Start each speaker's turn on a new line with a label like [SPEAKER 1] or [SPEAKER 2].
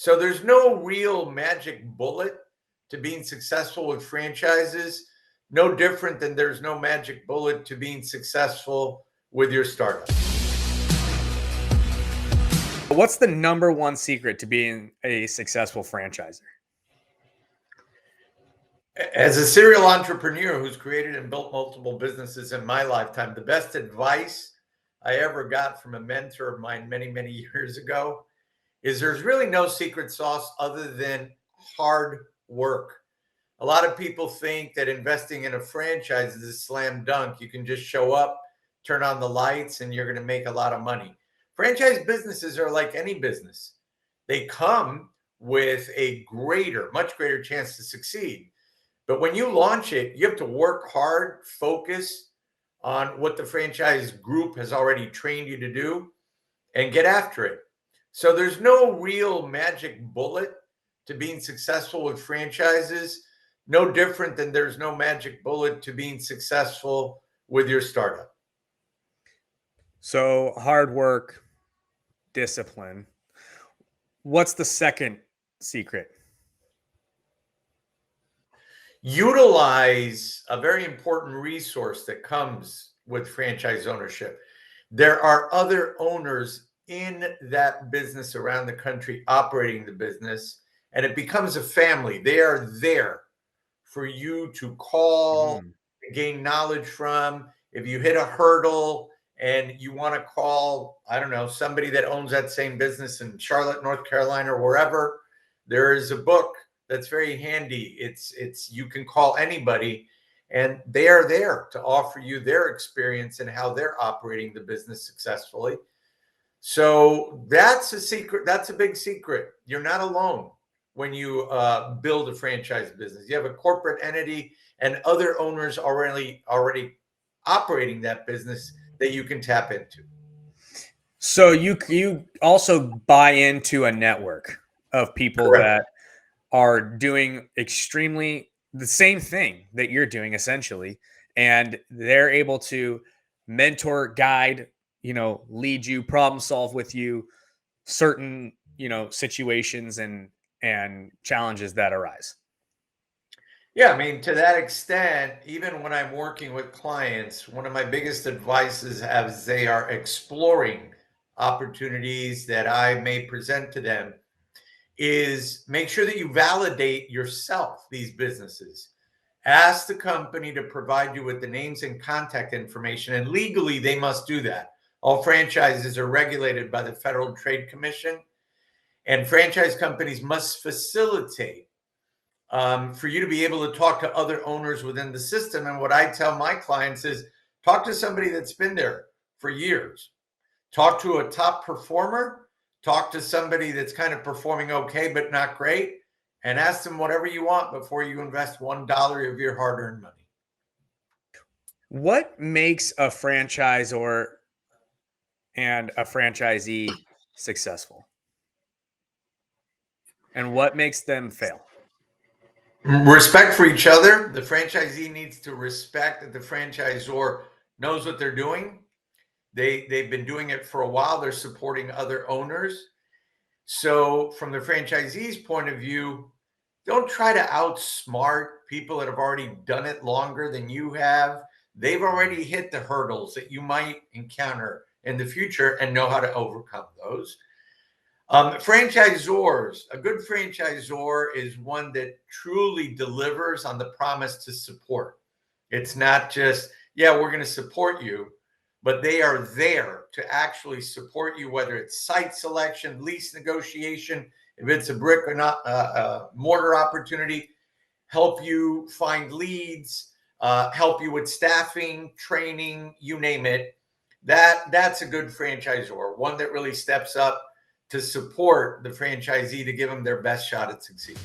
[SPEAKER 1] So there's no real magic bullet to being successful with franchises, no different than there's no magic bullet to being successful with your startup.
[SPEAKER 2] What's the number one secret to being a successful franchisor?
[SPEAKER 1] As a serial entrepreneur who's created and built multiple businesses in my lifetime, the best advice I ever got from a mentor of mine many, many years ago is there's really no secret sauce other than hard work. A lot of people think that investing in a franchise is a slam dunk. You can just show up, turn on the lights, and you're going to make a lot of money. Franchise businesses are like any business. They come with a much greater chance to succeed. But when you launch it, you have to work hard, focus on what the franchise group has already trained you to do, and get after it. So there's no real magic bullet to being successful with franchises, no different than there's no magic bullet to being successful with your startup.
[SPEAKER 2] So hard work, discipline. What's the second secret?
[SPEAKER 1] Utilize a very important resource that comes with franchise ownership. There are other owners in that business around the country operating the business, and it becomes a family. They are there for you to call, gain knowledge from. If you hit a hurdle and you want to call, I don't know, somebody that owns that same business in Charlotte, North Carolina, or wherever, there is a book that's very handy. It's you can call anybody and they are there to offer you their experience and how they're operating the business successfully. So that's a secret. That's a big secret. You're not alone when you build a franchise business. You have a corporate entity and other owners already operating that business that you can tap into.
[SPEAKER 2] So you also buy into a network of people
[SPEAKER 1] Correct.
[SPEAKER 2] that are doing extremely the same thing that you're doing essentially, and they're able to mentor, guide, lead you, problem solve with you certain, situations and challenges that arise.
[SPEAKER 1] Yeah, I mean, to that extent, even when I'm working with clients, one of my biggest advices as they are exploring opportunities that I may present to them is make sure that you validate yourself, these businesses. Ask the company to provide you with the names and contact information, and legally they must do that. All franchises are regulated by the Federal Trade Commission, and franchise companies must facilitate for you to be able to talk to other owners within the system. And what I tell my clients is talk to somebody that's been there for years. Talk to a top performer. Talk to somebody that's kind of performing okay, but not great. And ask them whatever you want before you invest $1 of your hard-earned money.
[SPEAKER 2] What makes a franchisor and a franchisee successful? And what makes them fail?
[SPEAKER 1] Respect for each other. The franchisee needs to respect that the franchisor knows what they're doing. They've been doing it for a while. They're supporting other owners. So from the franchisee's point of view, don't try to outsmart people that have already done it longer than you have. They've already hit the hurdles that you might encounter in the future and know how to overcome those. Franchisors, a good franchisor is one that truly delivers on the promise to support. It's not just, yeah, we're going to support you, but they are there to actually support you, whether it's site selection, lease negotiation, if it's a brick or not mortar opportunity, help you find leads, help you with staffing, training, you name it. That's a good franchisor, one that really steps up to support the franchisee to give them their best shot at succeeding.